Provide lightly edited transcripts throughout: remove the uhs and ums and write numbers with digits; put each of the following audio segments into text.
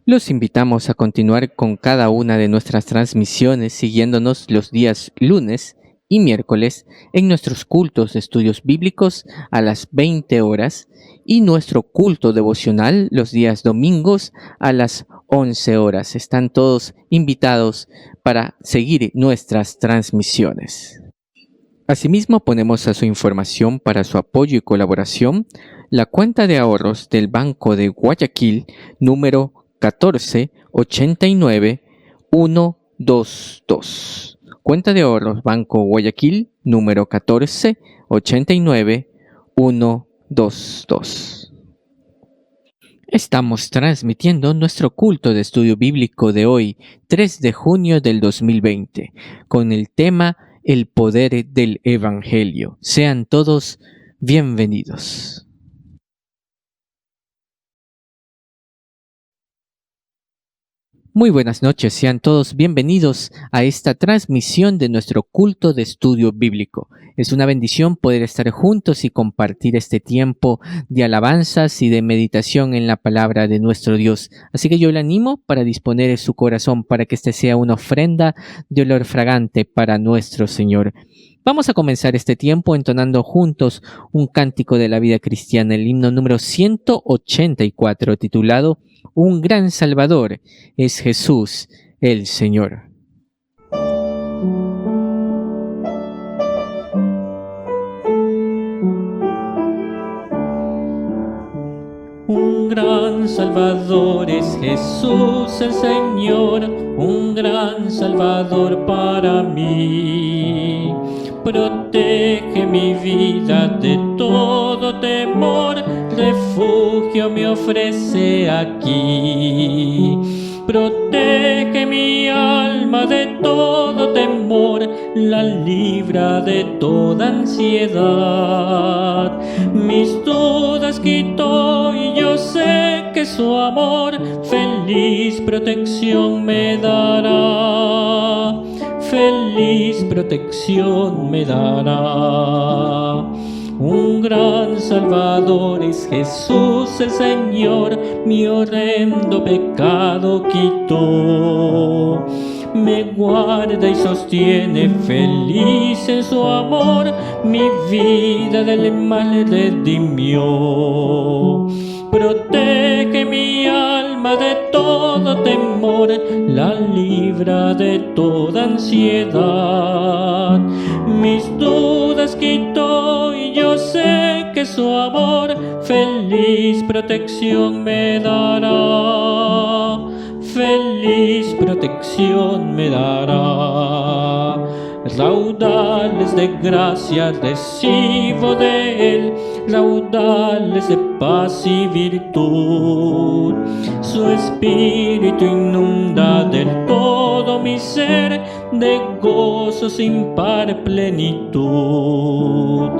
Los invitamos a continuar con cada una de nuestras transmisiones siguiéndonos los días lunes y miércoles en nuestros cultos de estudios bíblicos a las 20 horas y nuestro culto devocional los días domingos a las 11 horas. Están todos invitados para seguir nuestras transmisiones. Asimismo, ponemos a su información para su apoyo y colaboración la cuenta de ahorros del Banco de Guayaquil número 1489122. Cuenta de ahorros Banco Guayaquil número 1489122. Estamos transmitiendo nuestro culto de estudio bíblico de hoy, 3 de junio del 2020, con el tema El poder del Evangelio. Sean todos bienvenidos. Muy buenas noches, sean todos bienvenidos a esta transmisión de nuestro culto de estudio bíblico. Es una bendición poder estar juntos y compartir este tiempo de alabanzas y de meditación en la palabra de nuestro Dios. Así que yo le animo para disponer su corazón para que este sea una ofrenda de olor fragante para nuestro Señor. Vamos a comenzar este tiempo entonando juntos un cántico de la vida cristiana, el himno número 184, titulado Un gran Salvador es Jesús el Señor. Un gran Salvador es Jesús el Señor, un gran Salvador para mí. Protege mi vida de todo temor, refugio me ofrece aquí. Protege mi alma de todo temor, la libra de toda ansiedad. Mis dudas quitó y yo sé que su amor feliz protección me dará. Feliz protección me dará. Un gran Salvador es Jesús el Señor, mi horrendo pecado quitó. Me guarda y sostiene feliz en su amor, mi vida del mal redimió. Protege mi alma de todo temor, la libra de toda ansiedad. Mis dudas quitó y yo sé que su amor feliz protección me dará. Feliz protección me dará. Raudales de gracia recibo de Él, raudales de paz y virtud. Su espíritu inunda del todo mi ser, de gozo sin par plenitud.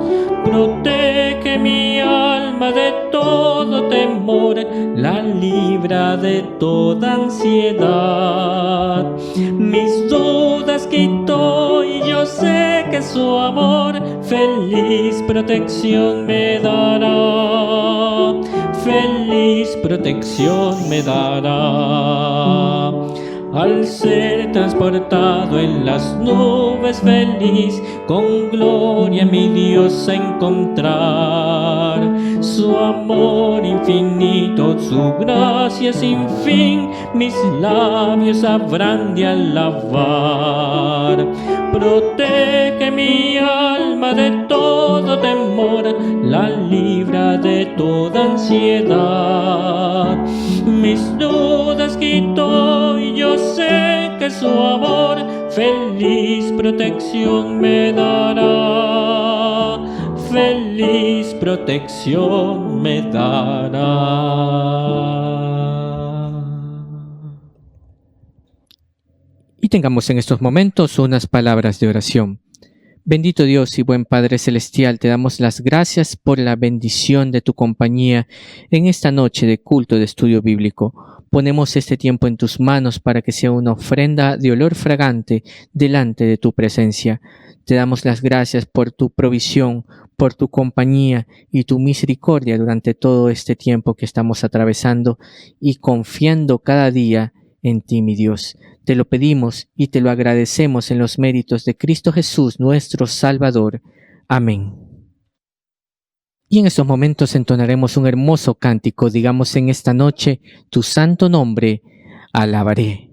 Protege mi alma de todo temor, la libra de toda ansiedad. Mis dudas quitó y yo sé que su amor feliz protección me dará. Feliz protección me dará. Al ser transportado en las nubes feliz, con gloria mi Dios a encontrar. Su amor infinito, su gracia sin fin, mis labios habrán de alabar. Protege mi alma de todo temor, la libra de toda ansiedad. Mis dudas quitó y yo sé que su amor feliz protección me dará. Feliz protección me dará. Y tengamos en estos momentos unas palabras de oración. Bendito Dios y buen Padre Celestial, te damos las gracias por la bendición de tu compañía en esta noche de culto de estudio bíblico. Ponemos este tiempo en tus manos para que sea una ofrenda de olor fragante delante de tu presencia. Te damos las gracias por tu provisión, por tu compañía y tu misericordia durante todo este tiempo que estamos atravesando y confiando cada día en ti, mi Dios. Te lo pedimos y te lo agradecemos en los méritos de Cristo Jesús, nuestro Salvador. Amén. Y en estos momentos entonaremos un hermoso cántico. Digamos en esta noche, tu santo nombre alabaré.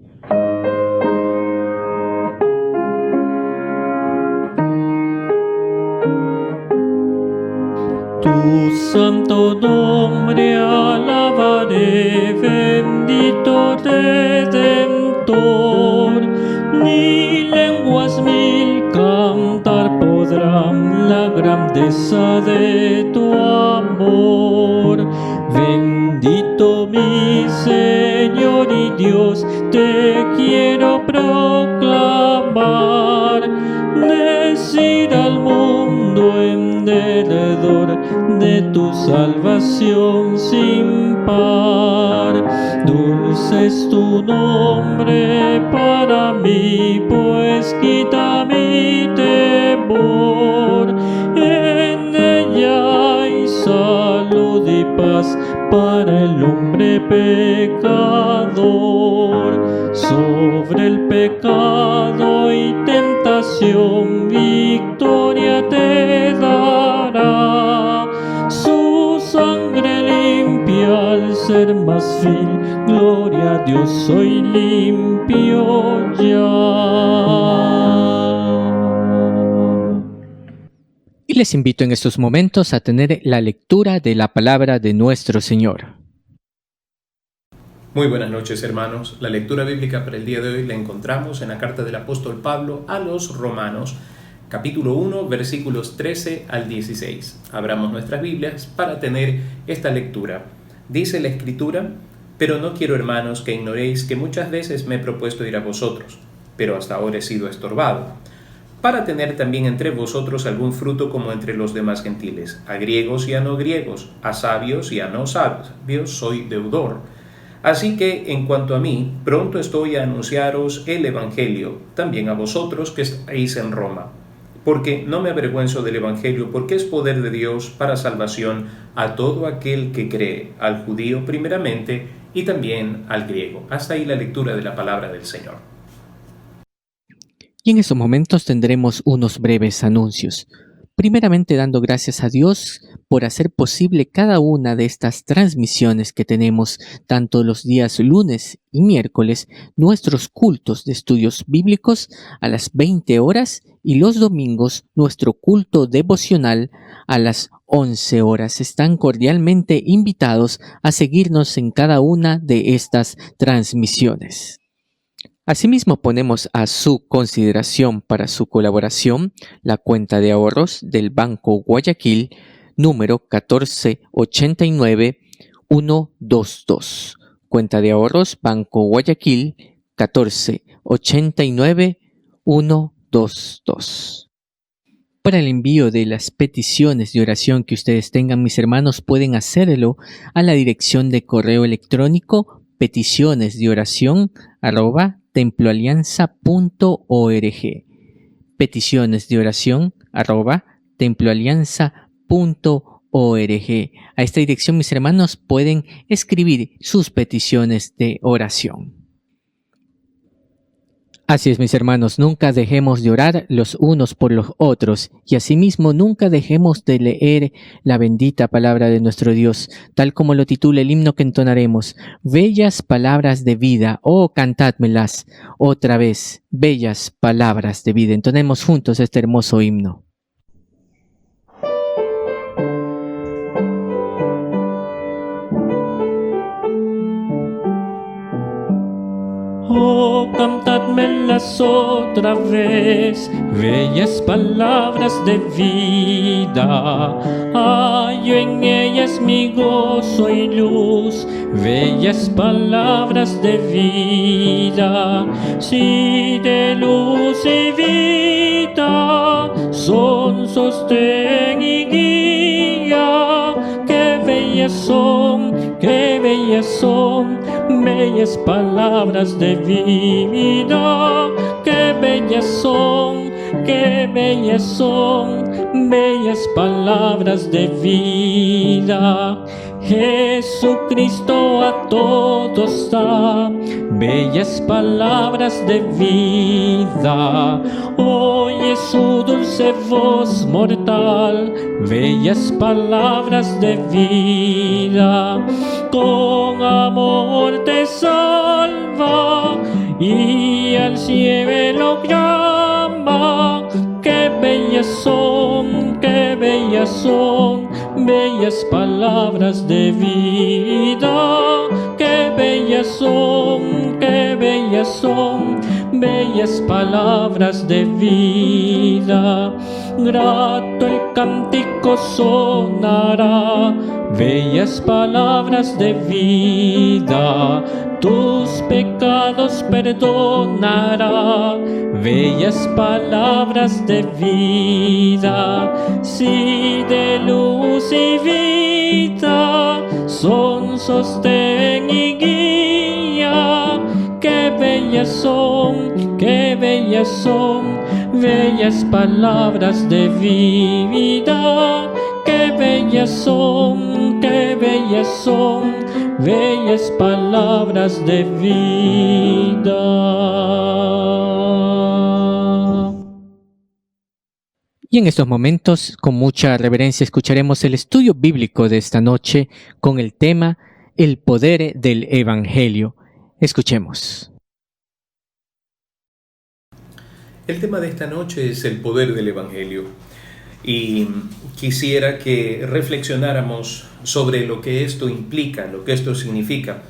Tu santo nombre alabaré, bendito Redentor. Ni lenguas mil cantar podrán la grandeza de tu amor. Bendito mi Señor y Dios, te quiero proclamar. Decir al mundo en derredor de tu salvación sin par. Dulce es tu nombre para mí, pues quita mi temor. En ella hay salud y paz para el hombre pecador. Sobre el pecado y tentación victoria te dará. Su sangre limpia al ser más vil. Gloria a Dios, soy limpio ya. Y les invito en estos momentos a tener la lectura de la palabra de nuestro Señor. Muy buenas noches, hermanos. La lectura bíblica para el día de hoy la encontramos en la carta del apóstol Pablo a los Romanos, capítulo 1, versículos 13 al 16. Abramos nuestras Biblias para tener esta lectura. Dice la Escritura: «Pero no quiero, hermanos, que ignoréis que muchas veces me he propuesto ir a vosotros, pero hasta ahora he sido estorbado, para tener también entre vosotros algún fruto como entre los demás gentiles. A griegos y a no griegos, a sabios y a no sabios soy deudor. Así que, en cuanto a mí, pronto estoy a anunciaros el Evangelio, también a vosotros que estáis en Roma. Porque no me avergüenzo del Evangelio, porque es poder de Dios para salvación a todo aquel que cree, al judío primeramente y también al griego». Hasta ahí la lectura de la palabra del Señor. Y en estos momentos tendremos unos breves anuncios. Primeramente dando gracias a Dios por hacer posible cada una de estas transmisiones que tenemos, tanto los días lunes y miércoles, nuestros cultos de estudios bíblicos a las 20 horas y los domingos nuestro culto devocional a las 11 horas. Están cordialmente invitados a seguirnos en cada una de estas transmisiones. Asimismo, ponemos a su consideración para su colaboración la cuenta de ahorros del Banco Guayaquil, número 1489122. Cuenta de ahorros Banco Guayaquil 1489122. Para el envío de las peticiones de oración que ustedes tengan, mis hermanos, pueden hacerlo a la dirección de correo electrónico peticionesdeoración@temploalianza.org. peticionesdeoración@temploalianza.org. A esta dirección, mis hermanos, pueden escribir sus peticiones de oración. Así es, mis hermanos, nunca dejemos de orar los unos por los otros y asimismo nunca dejemos de leer la bendita palabra de nuestro Dios, tal como lo titula el himno que entonaremos: bellas palabras de vida, oh cantádmelas otra vez, bellas palabras de vida. Entonemos juntos este hermoso himno. Oh, cantádmelas otra vez, bellas palabras de vida. Hallo en ellas mi gozo y luz, bellas palabras de vida. Si de luz y vida son sostén y guía. Qué bellas son, bellas palabras de vida. Qué bellas son, bellas palabras de vida. Jesucristo a todos da bellas palabras de vida. Oye su dulce voz mortal, bellas palabras de vida. Con amor te salva y al cielo llama. Qué bellas son, bellas palabras de vida. Qué bellas son, bellas palabras de vida. Grato el cántico sonará, bellas palabras de vida. Tus pecados perdonará, bellas palabras de vida. Si de luz y vida son sostén y guía. Qué bellas son, bellas palabras de vida. Qué bellas son, bellas palabras de vida. Y en estos momentos, con mucha reverencia, escucharemos el estudio bíblico de esta noche con el tema El poder del Evangelio. Escuchemos. El tema de esta noche es el poder del Evangelio. Y quisiera que reflexionáramos sobre lo que esto implica, lo que esto significa.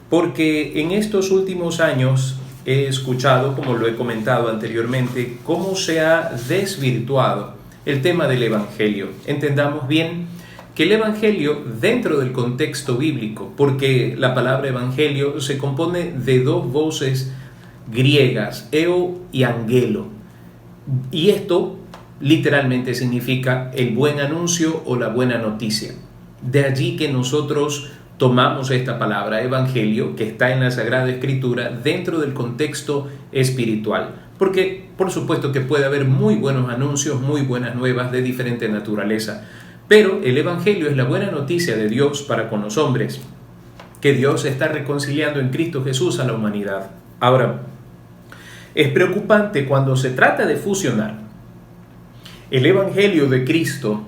Porque en estos últimos años he escuchado, como lo he comentado anteriormente, cómo se ha desvirtuado el tema del Evangelio. Entendamos bien que el Evangelio dentro del contexto bíblico, porque la palabra Evangelio se compone de dos voces griegas, eo y angelo. Y esto literalmente significa el buen anuncio o la buena noticia. De allí que nosotros tomamos esta palabra evangelio, que está en la Sagrada Escritura, dentro del contexto espiritual. Porque por supuesto que puede haber muy buenos anuncios, muy buenas nuevas de diferente naturaleza. Pero el evangelio es la buena noticia de Dios para con los hombres, que Dios está reconciliando en Cristo Jesús a la humanidad. Ahora, es preocupante cuando se trata de fusionar el Evangelio de Cristo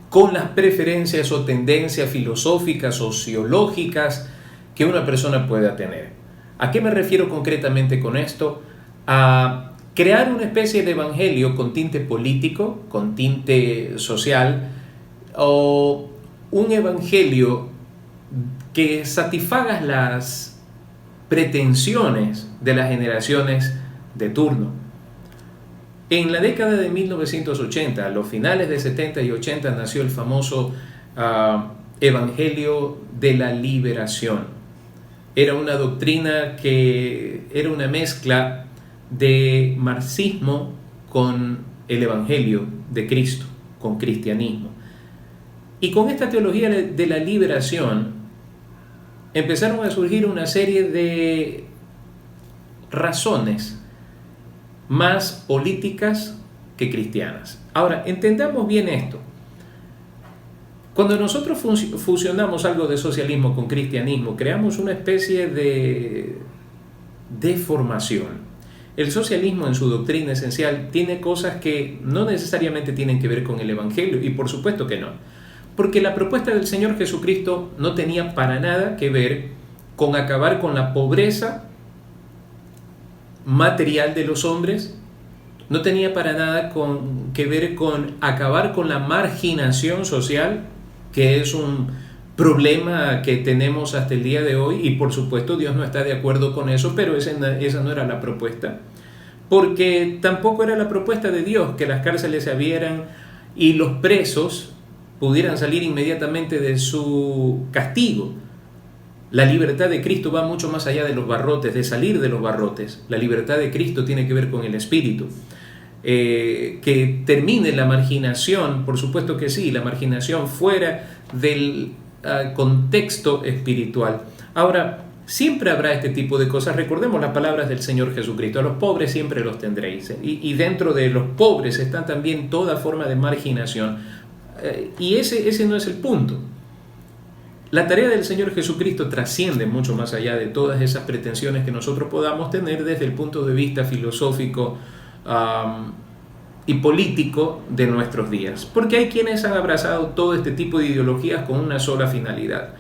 con las preferencias o tendencias filosóficas, sociológicas que una persona pueda tener. ¿A qué me refiero concretamente con esto? A crear una especie de evangelio con tinte político, con tinte social, o un evangelio que satisfaga las pretensiones de las generaciones de turno. En la década de 1980, a los finales de 70 y 80, nació el famoso Evangelio de la Liberación. Era una doctrina que era una mezcla de marxismo con el Evangelio de Cristo, con cristianismo. Y con esta teología de la liberación empezaron a surgir una serie de razones más políticas que cristianas. Ahora, entendamos bien esto. Cuando nosotros fusionamos algo de socialismo con cristianismo, creamos una especie de deformación. El socialismo en su doctrina esencial tiene cosas que no necesariamente tienen que ver con el Evangelio, y por supuesto que no. Porque la propuesta del Señor Jesucristo no tenía para nada que ver con acabar con la pobreza material de los hombres, no tenía para nada que ver con acabar con la marginación social, que es un problema que tenemos hasta el día de hoy, y por supuesto Dios no está de acuerdo con eso, pero esa no era la propuesta, porque tampoco era la propuesta de Dios que las cárceles se abrieran y los presos pudieran salir inmediatamente de su castigo. La libertad de Cristo va mucho más allá de los barrotes, de salir de los barrotes. La libertad de Cristo tiene que ver con el espíritu. que termine la marginación, por supuesto que sí, la marginación fuera del contexto espiritual. Ahora, siempre habrá este tipo de cosas. Recordemos las palabras del Señor Jesucristo: a los pobres siempre los tendréis. Y dentro de los pobres está también toda forma de marginación. Y ese no es el punto. La tarea del Señor Jesucristo trasciende mucho más allá de todas esas pretensiones que nosotros podamos tener desde el punto de vista filosófico y político de nuestros días. Porque hay quienes han abrazado todo este tipo de ideologías con una sola finalidad: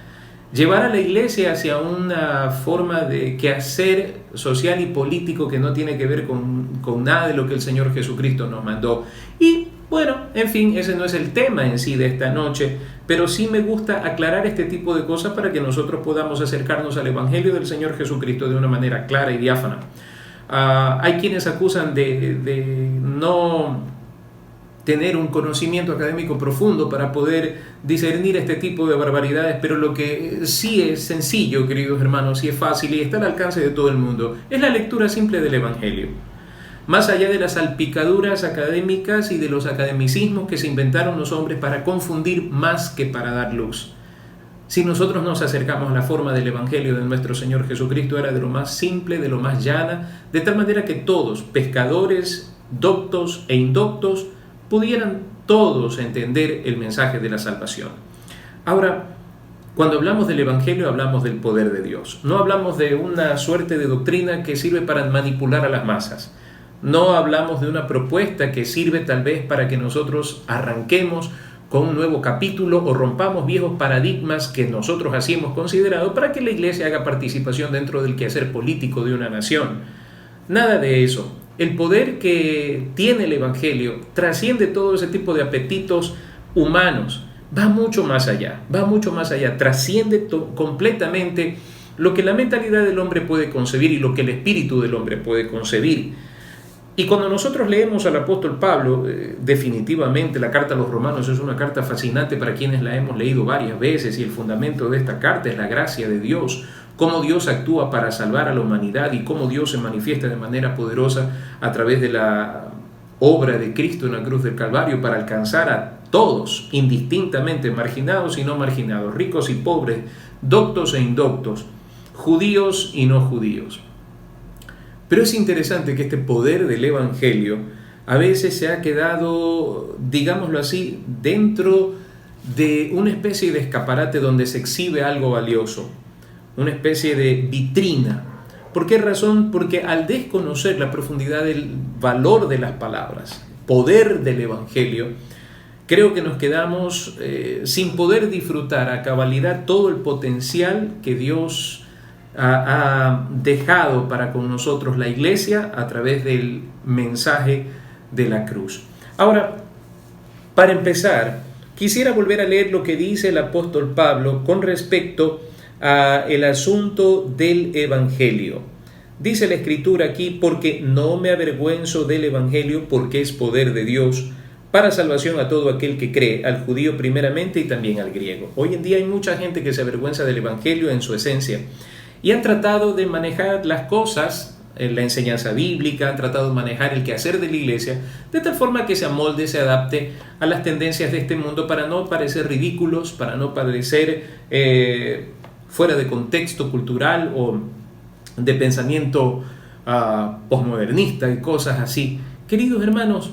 llevar a la iglesia hacia una forma de quehacer social y político que no tiene que ver con nada de lo que el Señor Jesucristo nos mandó. Y bueno, en fin, ese no es el tema en sí de esta noche, pero sí me gusta aclarar este tipo de cosas para que nosotros podamos acercarnos al Evangelio del Señor Jesucristo de una manera clara y diáfana. Hay quienes acusan de no tener un conocimiento académico profundo para poder discernir este tipo de barbaridades, pero lo que sí es sencillo, queridos hermanos, sí es fácil y está al alcance de todo el mundo, es la lectura simple del Evangelio. Más allá de las salpicaduras académicas y de los academicismos que se inventaron los hombres para confundir más que para dar luz. Si nosotros nos acercamos a la forma del Evangelio de nuestro Señor Jesucristo, era de lo más simple, de lo más llana, de tal manera que todos, pescadores, doctos e indoctos, pudieran todos entender el mensaje de la salvación. Ahora, cuando hablamos del Evangelio, hablamos del poder de Dios. No hablamos de una suerte de doctrina que sirve para manipular a las masas. No hablamos de una propuesta que sirve tal vez para que nosotros arranquemos con un nuevo capítulo o rompamos viejos paradigmas que nosotros así hemos considerado para que la iglesia haga participación dentro del quehacer político de una nación. Nada de eso. El poder que tiene el Evangelio trasciende todo ese tipo de apetitos humanos. Va mucho más allá, trasciende completamente lo que la mentalidad del hombre puede concebir y lo que el espíritu del hombre puede concebir. Y cuando nosotros leemos al apóstol Pablo, definitivamente la carta a los Romanos es una carta fascinante para quienes la hemos leído varias veces, y el fundamento de esta carta es la gracia de Dios, cómo Dios actúa para salvar a la humanidad y cómo Dios se manifiesta de manera poderosa a través de la obra de Cristo en la cruz del Calvario para alcanzar a todos, indistintamente, marginados y no marginados, ricos y pobres, doctos e indoctos, judíos y no judíos. Pero es interesante que este poder del Evangelio a veces se ha quedado, digámoslo así, dentro de una especie de escaparate donde se exhibe algo valioso, una especie de vitrina. ¿Por qué razón? Porque al desconocer la profundidad del valor de las palabras, poder del Evangelio, creo que nos quedamos sin poder disfrutar a cabalidad todo el potencial que Dios ha dejado para con nosotros la iglesia a través del mensaje de la cruz. Ahora, para empezar, quisiera volver a leer lo que dice el apóstol Pablo con respecto al asunto del Evangelio. Dice la Escritura aquí: porque no me avergüenzo del Evangelio, porque es poder de Dios para salvación a todo aquel que cree, al judío primeramente y también al griego. Hoy en día hay mucha gente que se avergüenza del Evangelio en su esencia y han tratado de manejar las cosas, la enseñanza bíblica, han tratado de manejar el quehacer de la iglesia de tal forma que se amolde, se adapte a las tendencias de este mundo para no parecer ridículos, para no parecer fuera de contexto cultural o de pensamiento posmodernista y cosas así. Queridos hermanos,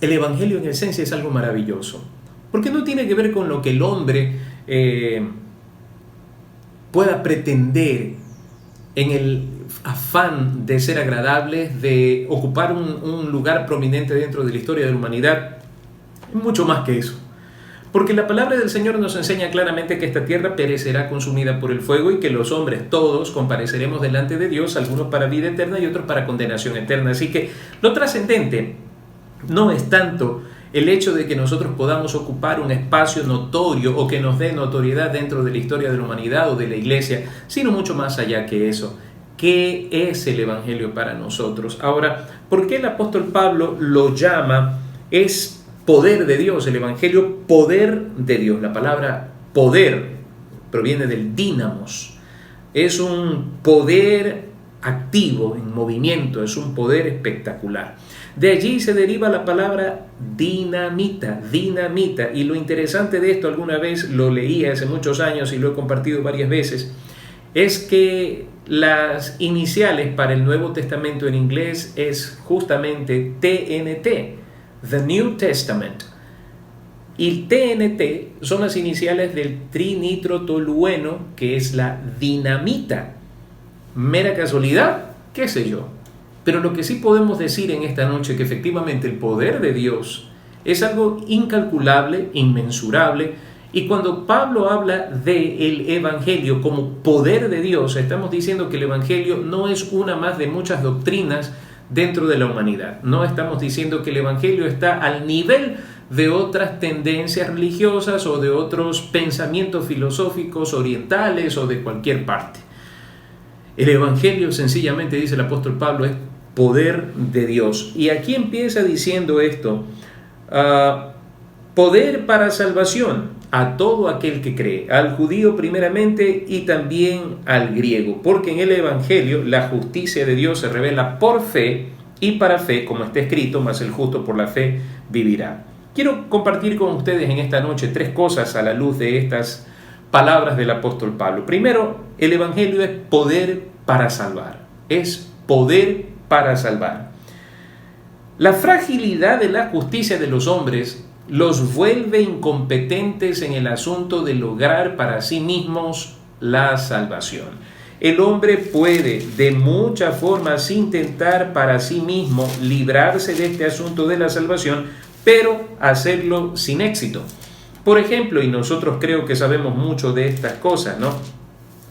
el Evangelio en esencia es algo maravilloso, porque no tiene que ver con lo que el hombre pueda pretender en el afán de ser agradables, de ocupar un lugar prominente dentro de la historia de la humanidad. Es mucho más que eso. Porque la palabra del Señor nos enseña claramente que esta tierra perecerá consumida por el fuego y que los hombres todos compareceremos delante de Dios, algunos para vida eterna y otros para condenación eterna. Así que lo trascendente no es tanto el hecho de que nosotros podamos ocupar un espacio notorio o que nos dé notoriedad dentro de la historia de la humanidad o de la iglesia, sino mucho más allá que eso. ¿Qué es el Evangelio para nosotros? Ahora, ¿por qué el apóstol Pablo lo llama? Es poder de Dios, el Evangelio, poder de Dios. La palabra poder proviene del dínamos. Es un poder activo, en movimiento, es un poder espectacular. De allí se deriva la palabra dinamita, y lo interesante de esto, alguna vez lo leí hace muchos años y lo he compartido varias veces, es que las iniciales para el Nuevo Testamento en inglés es justamente TNT, The New Testament. Y TNT son las iniciales del trinitrotolueno, que es la dinamita. ¿Mera casualidad? ¿Qué sé yo? Pero lo que sí podemos decir en esta noche que efectivamente el poder de Dios es algo incalculable, inmensurable, y cuando Pablo habla del Evangelio como poder de Dios, estamos diciendo que el Evangelio no es una más de muchas doctrinas dentro de la humanidad. No estamos diciendo que el Evangelio está al nivel de otras tendencias religiosas o de otros pensamientos filosóficos orientales o de cualquier parte. El Evangelio, sencillamente, dice el apóstol Pablo, es poder de Dios. Y aquí empieza diciendo esto, poder para salvación a todo aquel que cree, al judío primeramente y también al griego, porque en el Evangelio la justicia de Dios se revela por fe y para fe, como está escrito, mas el justo por la fe vivirá. Quiero compartir con ustedes en esta noche 3 cosas a la luz de estas palabras del apóstol Pablo. Primero, el Evangelio es poder para salvar, es poder para salvar. La fragilidad de la justicia de los hombres los vuelve incompetentes en el asunto de lograr para sí mismos la salvación. El hombre puede de muchas formas intentar para sí mismo librarse de este asunto de la salvación, pero hacerlo sin éxito. Por ejemplo, y nosotros creo que sabemos mucho de estas cosas, ¿no?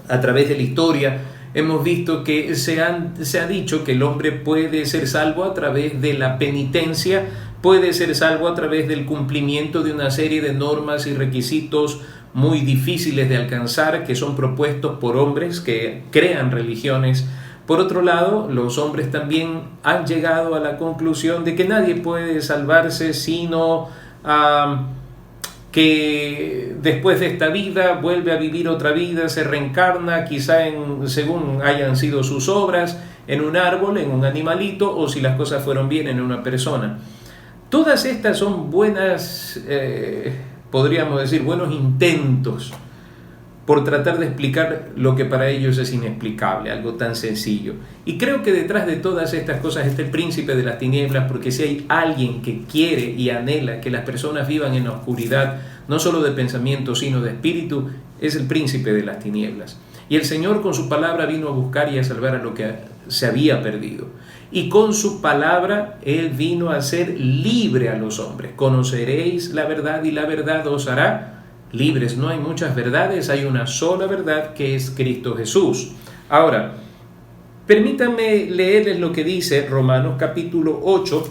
A través de la historia hemos visto que se ha dicho que el hombre puede ser salvo a través de la penitencia, puede ser salvo a través del cumplimiento de una serie de normas y requisitos muy difíciles de alcanzar que son propuestos por hombres que crean religiones. Por otro lado, los hombres también han llegado a la conclusión de que nadie puede salvarse sino que después de esta vida vuelve a vivir otra vida, se reencarna, quizá según hayan sido sus obras, en un árbol, en un animalito, o si las cosas fueron bien, en una persona. Todas estas son buenas, podríamos decir, buenos intentos por tratar de explicar lo que para ellos es inexplicable, algo tan sencillo. Y creo que detrás de todas estas cosas está el príncipe de las tinieblas, porque si hay alguien que quiere y anhela que las personas vivan en la oscuridad, no solo de pensamiento, sino de espíritu, es el príncipe de las tinieblas. Y el Señor con su palabra vino a buscar y a salvar a lo que se había perdido. Y con su palabra Él vino a hacer libre a los hombres. Conoceréis la verdad y la verdad os hará libres. No hay muchas verdades, hay una sola verdad que es Cristo Jesús. Ahora, permítanme leerles lo que dice Romanos capítulo 8,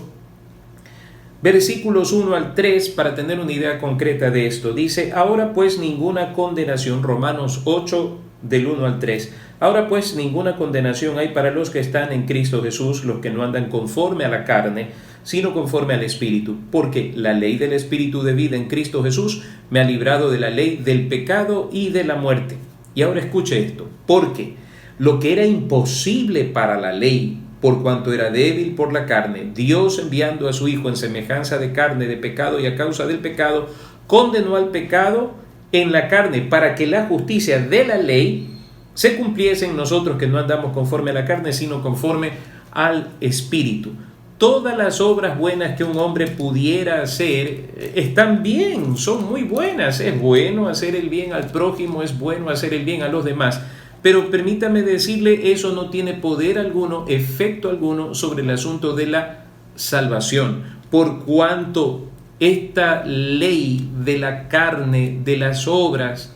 versículos 1 al 3 para tener una idea concreta de esto. Dice, ahora pues ninguna condenación, Romanos 8 del 1 al 3. Ahora pues ninguna condenación hay para los que están en Cristo Jesús, los que no andan conforme a la carne, sino conforme al Espíritu, porque la ley del Espíritu de vida en Cristo Jesús me ha librado de la ley del pecado y de la muerte. Y ahora escuche esto, porque lo que era imposible para la ley, por cuanto era débil por la carne, Dios enviando a su Hijo en semejanza de carne de pecado y a causa del pecado, condenó al pecado en la carne para que la justicia de la ley se cumpliese en nosotros que no andamos conforme a la carne, sino conforme al Espíritu. Todas las obras buenas que un hombre pudiera hacer están bien, son muy buenas. Es bueno hacer el bien al prójimo, es bueno hacer el bien a los demás. Pero permítame decirle, eso no tiene poder alguno, efecto alguno sobre el asunto de la salvación. Por cuanto esta ley de la carne, de las obras,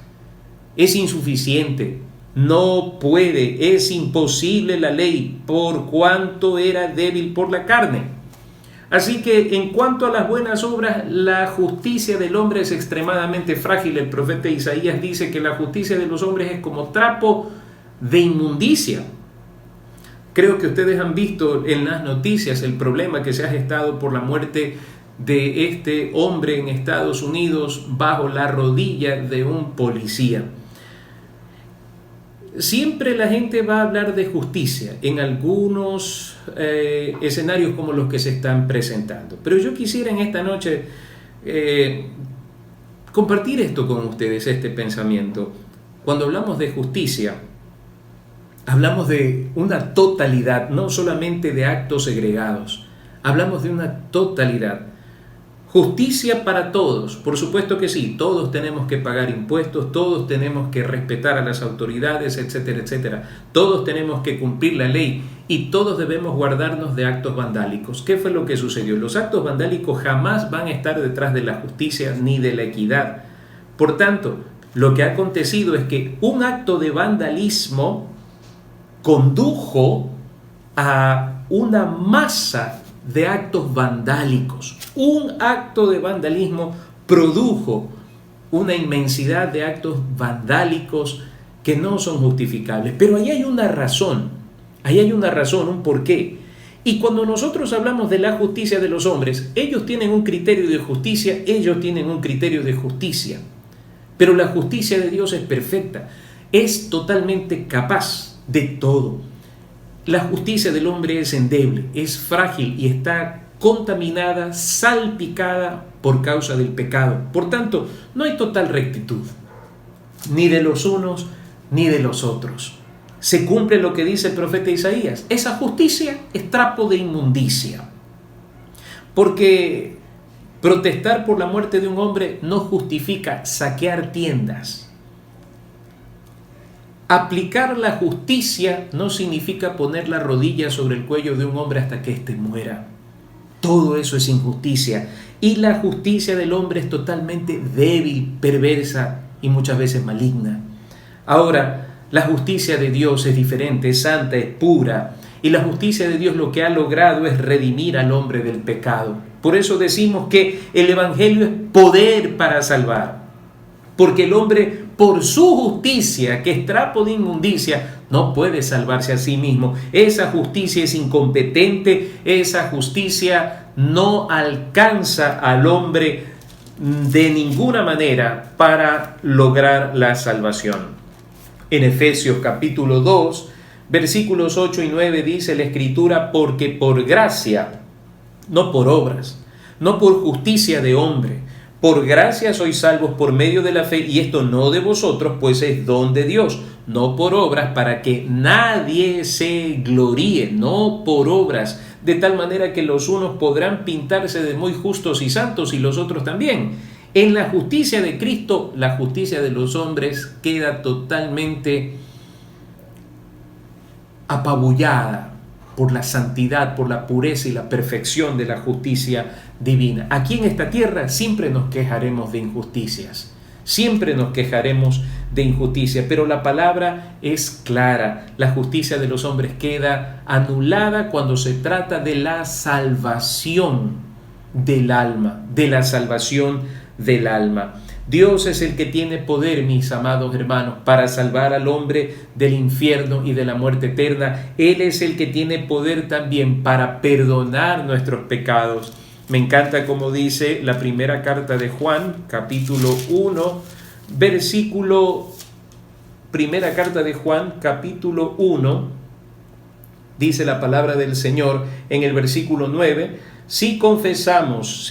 es insuficiente. No puede, es imposible la ley, por cuanto era débil por la carne. Así que en cuanto a las buenas obras, la justicia del hombre es extremadamente frágil. El profeta Isaías dice que la justicia de los hombres es como trapo de inmundicia. Creo que ustedes han visto en las noticias el problema que se ha gestado por la muerte de este hombre en Estados Unidos bajo la rodilla de un policía. siempre la gente va a hablar de justicia en algunos escenarios como los que se están presentando. Pero yo quisiera en esta noche compartir esto con ustedes, este pensamiento. Cuando hablamos de justicia, hablamos de una totalidad, no solamente de actos segregados. Hablamos de una totalidad. Justicia para todos, por supuesto que sí, todos tenemos que pagar impuestos, todos tenemos que respetar a las autoridades, etcétera, etcétera. Todos tenemos que cumplir la ley y todos debemos guardarnos de actos vandálicos. ¿Qué fue lo que sucedió? Los actos vandálicos jamás van a estar detrás de la justicia ni de la equidad. Por tanto, lo que ha acontecido es que un acto de vandalismo condujo a una masa de actos vandálicos. Un acto de vandalismo produjo una inmensidad de actos vandálicos que no son justificables. Pero ahí hay una razón, un porqué. Y cuando nosotros hablamos de la justicia de los hombres, ellos tienen un criterio de justicia, Pero la justicia de Dios es perfecta, es totalmente capaz de todo. La justicia del hombre es endeble, es frágil y está contaminada, salpicada por causa del pecado. Por tanto, no hay total rectitud, ni de los unos ni de los otros. Se cumple lo que dice el profeta Isaías. Esa justicia es trapo de inmundicia. Porque protestar por la muerte de un hombre no justifica saquear tiendas. Aplicar la justicia no significa poner la rodilla sobre el cuello de un hombre hasta que éste muera. Todo eso es injusticia. Y la justicia del hombre es totalmente débil, perversa y muchas veces maligna. Ahora, la justicia de Dios es diferente, es santa, es pura. Y la justicia de Dios lo que ha logrado es redimir al hombre del pecado. Por eso decimos que el Evangelio es poder para salvar. Porque el hombre, por su justicia, que es trapo de inmundicia, no puede salvarse a sí mismo. Esa justicia es incompetente, esa justicia no alcanza al hombre de ninguna manera para lograr la salvación. En Efesios capítulo 2, versículos 8 y 9 dice la Escritura: porque por gracia, no por obras, no por justicia de hombre, por gracia sois salvos por medio de la fe, y esto no de vosotros, pues es don de Dios, no por obras, para que nadie se gloríe, no por obras, de tal manera que los unos podrán pintarse de muy justos y santos y los otros también. En la justicia de Cristo, la justicia de los hombres queda totalmente apabullada por la santidad, por la pureza y la perfección de la justicia divina. Aquí en esta tierra siempre nos quejaremos de injusticias, pero la palabra es clara. La justicia de los hombres queda anulada cuando se trata de la salvación del alma, Dios es el que tiene poder, mis amados hermanos, para salvar al hombre del infierno y de la muerte eterna. Él es el que tiene poder también para perdonar nuestros pecados. Me encanta como dice la primera carta de Juan, capítulo 1, primera carta de Juan, capítulo 1, dice la palabra del Señor en el versículo 9: si confesamos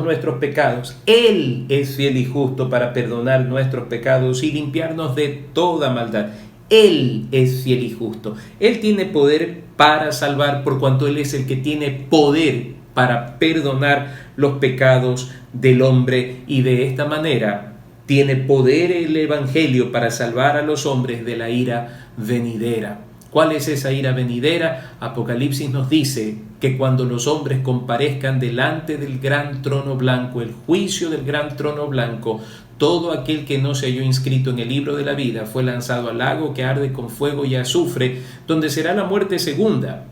nuestros pecados, Él es fiel y justo para perdonar nuestros pecados y limpiarnos de toda maldad. Él es fiel y justo. Él tiene poder para salvar, por cuanto Él es el que tiene poder para perdonar los pecados del hombre, y de esta manera tiene poder el Evangelio para salvar a los hombres de la ira venidera. ¿Cuál es esa ira venidera? Apocalipsis nos dice que cuando los hombres comparezcan delante del gran trono blanco, el juicio del gran trono blanco, todo aquel que no se halló inscrito en el libro de la vida fue lanzado al lago que arde con fuego y azufre, donde será la muerte segunda,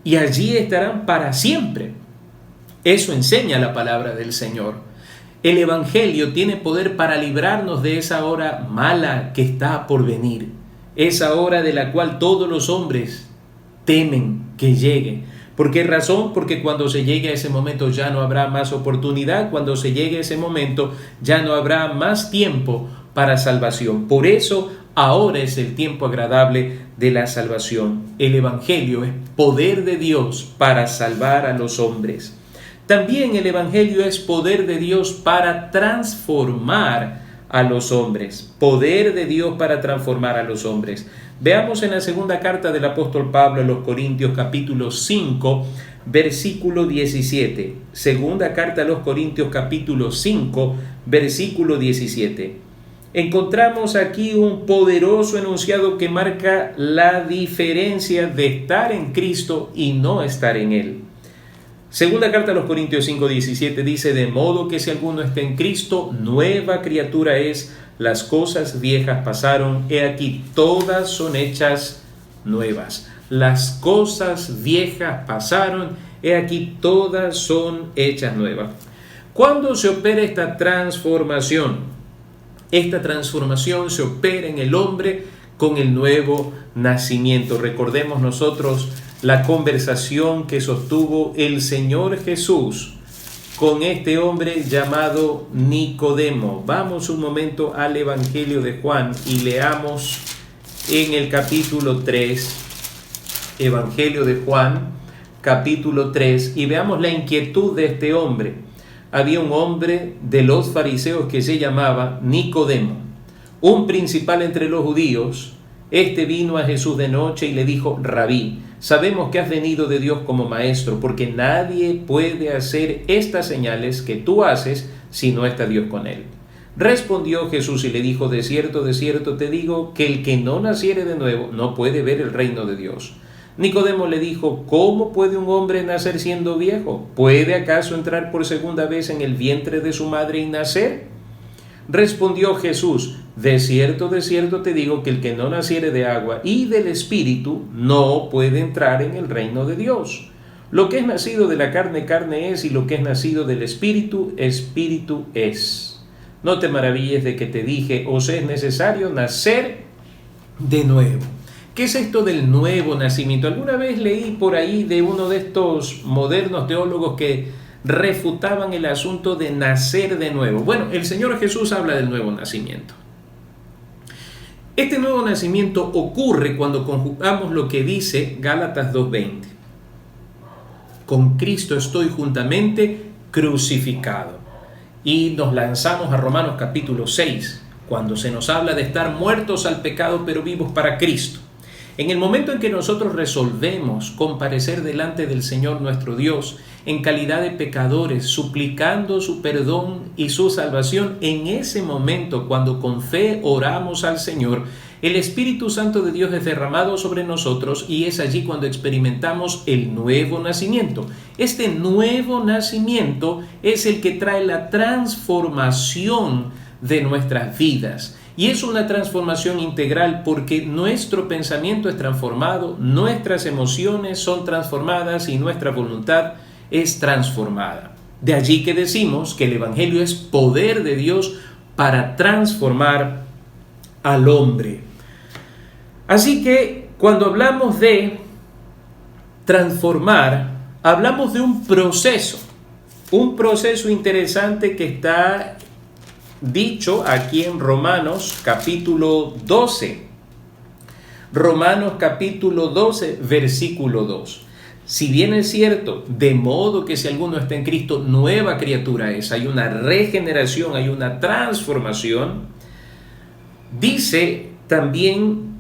y allí estarán para siempre. Eso enseña la palabra del Señor. El Evangelio tiene poder para librarnos de esa hora mala que está por venir. Esa hora de la cual todos los hombres temen que llegue. ¿Por qué razón? Porque cuando se llegue a ese momento ya no habrá más oportunidad. Cuando se llegue a ese momento ya no habrá más tiempo para salvación. Por eso ahora es el tiempo agradable de la salvación. El Evangelio es poder de Dios para salvar a los hombres. También el Evangelio es poder de Dios para transformar a los hombres. Poder de Dios para transformar a los hombres. Veamos en la segunda carta del apóstol Pablo a los Corintios, capítulo 5, versículo 17. Segunda carta a los Corintios, capítulo 5, versículo 17. Encontramos aquí un poderoso enunciado que marca la diferencia de estar en Cristo y no estar en Él. Segunda carta a los Corintios 5:17 dice: de modo que si alguno está en Cristo, nueva criatura es, las cosas viejas pasaron, he aquí todas son hechas nuevas. Las cosas viejas pasaron, he aquí todas son hechas nuevas. ¿Cuándo se opera esta transformación? Esta transformación se opera en el hombre con el nuevo nacimiento. Recordemos nosotros la conversación que sostuvo el Señor Jesús con este hombre llamado Nicodemo. Vamos un momento al Evangelio de Juan y leamos en el capítulo 3, Evangelio de Juan, capítulo 3, y veamos la inquietud de este hombre. Había un hombre de los fariseos que se llamaba Nicodemo, un principal entre los judíos. Este vino a Jesús de noche y le dijo: Rabí, sabemos que has venido de Dios como maestro, porque nadie puede hacer estas señales que tú haces si no está Dios con él. Respondió Jesús y le dijo: de cierto te digo, que el que no naciere de nuevo no puede ver el reino de Dios. Nicodemo le dijo: ¿cómo puede un hombre nacer siendo viejo? ¿Puede acaso entrar por segunda vez en el vientre de su madre y nacer? Respondió Jesús: de cierto te digo, que el que no naciere de agua y del Espíritu no puede entrar en el reino de Dios. Lo que es nacido de la carne, carne es, y lo que es nacido del Espíritu, Espíritu es. No te maravilles de que te dije: os es necesario nacer de nuevo. ¿Qué es esto del nuevo nacimiento? Alguna vez leí por ahí de uno de estos modernos teólogos que refutaban el asunto de nacer de nuevo. Bueno, el Señor Jesús habla del nuevo nacimiento. Este nuevo nacimiento ocurre cuando conjugamos lo que dice Gálatas 2:20. Con Cristo estoy juntamente crucificado. Y nos lanzamos a Romanos capítulo 6, cuando se nos habla de estar muertos al pecado pero vivos para Cristo. En el momento en que nosotros resolvemos comparecer delante del Señor nuestro Dios en calidad de pecadores, suplicando su perdón y su salvación, en ese momento, cuando con fe oramos al Señor, el Espíritu Santo de Dios es derramado sobre nosotros y es allí cuando experimentamos el nuevo nacimiento. Este nuevo nacimiento es el que trae la transformación de nuestras vidas. Y es una transformación integral porque nuestro pensamiento es transformado, nuestras emociones son transformadas y nuestra voluntad es transformada. De allí que decimos que el Evangelio es poder de Dios para transformar al hombre. Así que cuando hablamos de transformar, hablamos de un proceso interesante que está dicho aquí en Romanos capítulo 12. Romanos capítulo 12, versículo 2. Si bien es cierto, de modo que si alguno está en Cristo, nueva criatura es. Hay una regeneración, hay una transformación. Dice también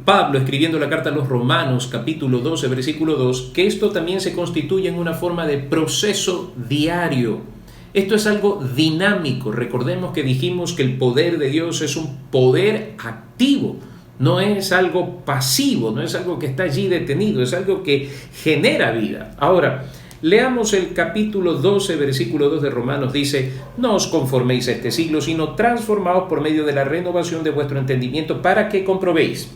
Pablo, escribiendo la carta a los Romanos, capítulo 12, versículo 2, que esto también se constituye en una forma de proceso diario. Esto es algo dinámico. Recordemos que dijimos que el poder de Dios es un poder activo, no es algo pasivo, no es algo que está allí detenido, es algo que genera vida. Ahora, leamos el capítulo 12, versículo 2 de Romanos. Dice: no os conforméis a este siglo, sino transformaos por medio de la renovación de vuestro entendimiento, para que comprobéis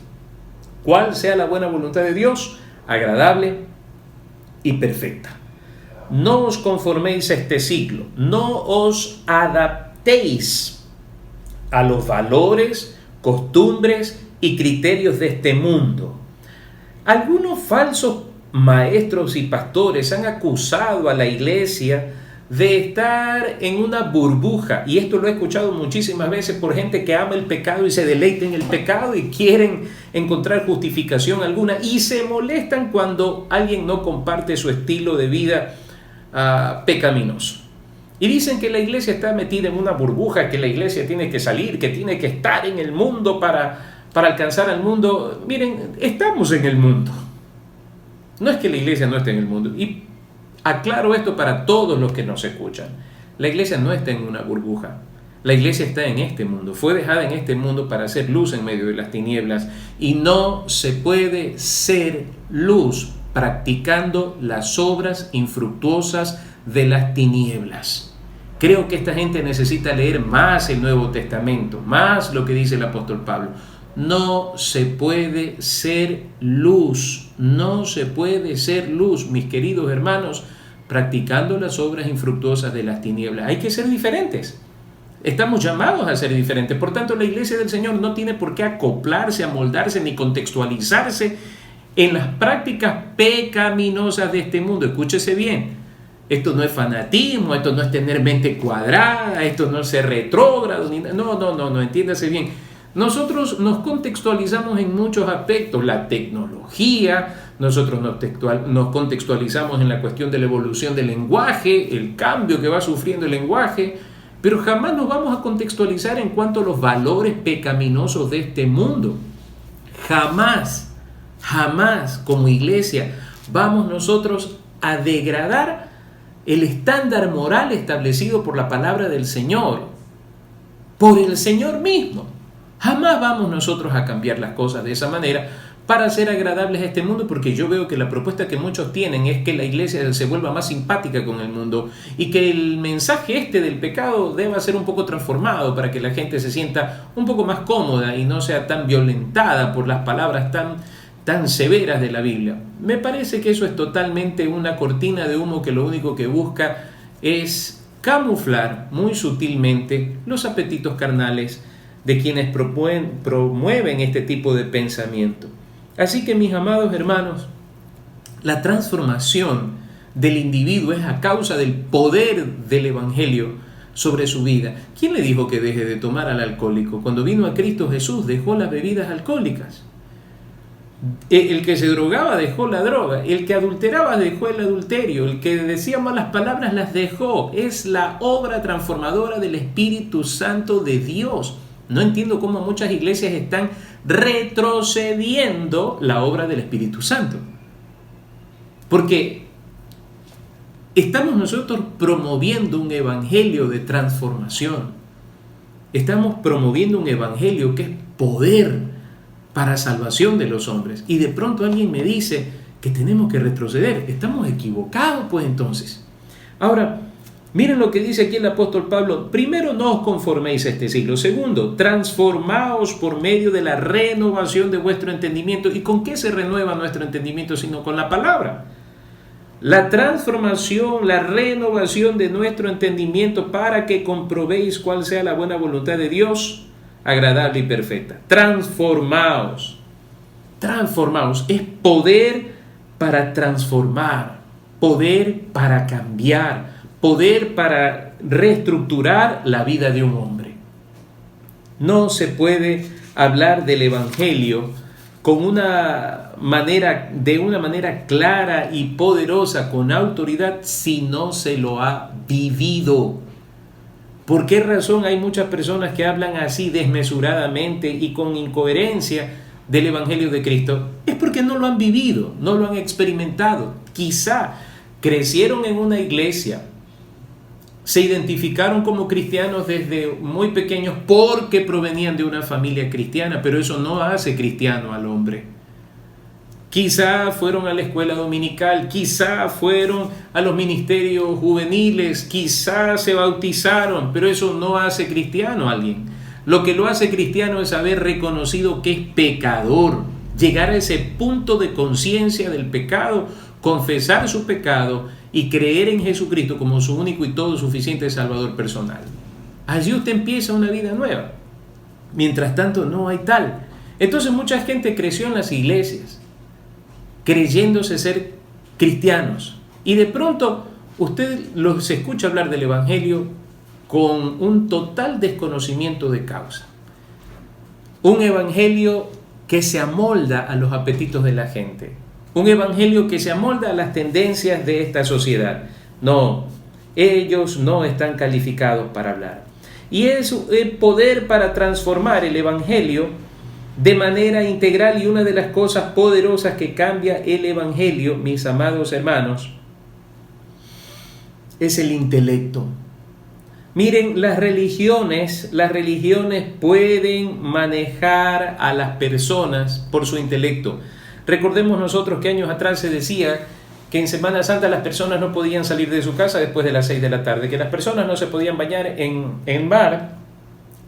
cuál sea la buena voluntad de Dios, agradable y perfecta. No os conforméis a este siglo, no os adaptéis a los valores, costumbres y criterios de este mundo. Algunos falsos maestros y pastores han acusado a la iglesia de estar en una burbuja, y esto lo he escuchado muchísimas veces por gente que ama el pecado y se deleita en el pecado y quieren encontrar justificación alguna y se molestan cuando alguien no comparte su estilo de vida pecaminoso. Y dicen que la iglesia está metida en una burbuja, que la iglesia tiene que salir, que tiene que estar en el mundo para alcanzar al mundo. Miren, estamos en el mundo. No es que la iglesia no esté en el mundo. Y aclaro esto para todos los que nos escuchan. La iglesia no está en una burbuja. La iglesia está en este mundo. Fue dejada en este mundo para hacer luz en medio de las tinieblas. Y no se puede ser luz practicando las obras infructuosas de las tinieblas. Creo que esta gente necesita leer más el Nuevo Testamento, más lo que dice el apóstol Pablo. No se puede ser luz, no se puede ser luz, mis queridos hermanos, practicando las obras infructuosas de las tinieblas. Hay que ser diferentes. Estamos llamados a ser diferentes. Por tanto, la iglesia del Señor no tiene por qué acoplarse, amoldarse ni contextualizarse en las prácticas pecaminosas de este mundo. Escúchese bien. Esto no es fanatismo, esto no es tener mente cuadrada, esto no es ser retrógrado. No, entiéndase bien. Nosotros nos contextualizamos en muchos aspectos, la tecnología, nosotros nos contextualizamos en la cuestión de la evolución del lenguaje, el cambio que va sufriendo el lenguaje, pero jamás nos vamos a contextualizar en cuanto a los valores pecaminosos de este mundo. Jamás como iglesia vamos nosotros a degradar el estándar moral establecido por la palabra del Señor, por el Señor mismo. Jamás vamos nosotros a cambiar las cosas de esa manera para ser agradables a este mundo, porque yo veo que la propuesta que muchos tienen es que la iglesia se vuelva más simpática con el mundo y que el mensaje del pecado deba ser un poco transformado para que la gente se sienta un poco más cómoda y no sea tan violentada por las palabras tan severas de la Biblia. Me parece que eso es totalmente una cortina de humo que lo único que busca es camuflar muy sutilmente los apetitos carnales de quienes promueven este tipo de pensamiento. Así que, mis amados hermanos, la transformación del individuo es a causa del poder del Evangelio sobre su vida. ¿Quién le dijo que deje de tomar al alcohólico? Cuando vino a Cristo Jesús dejó las bebidas alcohólicas. El que se drogaba dejó la droga, el que adulteraba dejó el adulterio, el que decía malas palabras las dejó. Es la obra transformadora del Espíritu Santo de Dios. No entiendo cómo muchas iglesias están retrocediendo la obra del Espíritu Santo. Porque estamos nosotros promoviendo un evangelio de transformación. Estamos promoviendo un evangelio que es poder para salvación de los hombres. Y de pronto alguien me dice que tenemos que retroceder. Estamos equivocados, pues entonces. Ahora, miren lo que dice aquí el apóstol Pablo. Primero, no os conforméis a este siglo. Segundo, transformaos por medio de la renovación de vuestro entendimiento. ¿Y con qué se renueva nuestro entendimiento sino con la palabra? La transformación, la renovación de nuestro entendimiento para que comprobéis cuál sea la buena voluntad de Dios, agradable y perfecta. Transformaos. Es poder para transformar, poder para cambiar, poder para reestructurar la vida de un hombre. No se puede hablar del Evangelio de una manera clara y poderosa, con autoridad, si no se lo ha vivido. ¿Por qué razón hay muchas personas que hablan así desmesuradamente y con incoherencia del Evangelio de Cristo? Es porque no lo han vivido, no lo han experimentado. Quizá crecieron en una iglesia, se identificaron como cristianos desde muy pequeños porque provenían de una familia cristiana, pero eso no hace cristiano al hombre. Quizá fueron a la escuela dominical, quizá fueron a los ministerios juveniles, quizá se bautizaron, pero eso no hace cristiano a alguien. Lo que lo hace cristiano es haber reconocido que es pecador, llegar a ese punto de conciencia del pecado, confesar su pecado y creer en Jesucristo como su único y todo suficiente Salvador personal. Allí usted empieza una vida nueva. Mientras tanto no hay tal. Entonces mucha gente creció en las iglesias, creyéndose ser cristianos, y de pronto usted los escucha hablar del Evangelio con un total desconocimiento de causa. Un Evangelio que se amolda a los apetitos de la gente. Un Evangelio que se amolda a las tendencias de esta sociedad. No, ellos no están calificados para hablar. Y es el poder para transformar el Evangelio de manera integral, y una de las cosas poderosas que cambia el Evangelio, mis amados hermanos, es el intelecto. Miren, las religiones pueden manejar a las personas por su intelecto. Recordemos nosotros que años atrás se decía que en Semana Santa las personas no podían salir de su casa después de las 6 de la tarde, que las personas no se podían bañar en mar,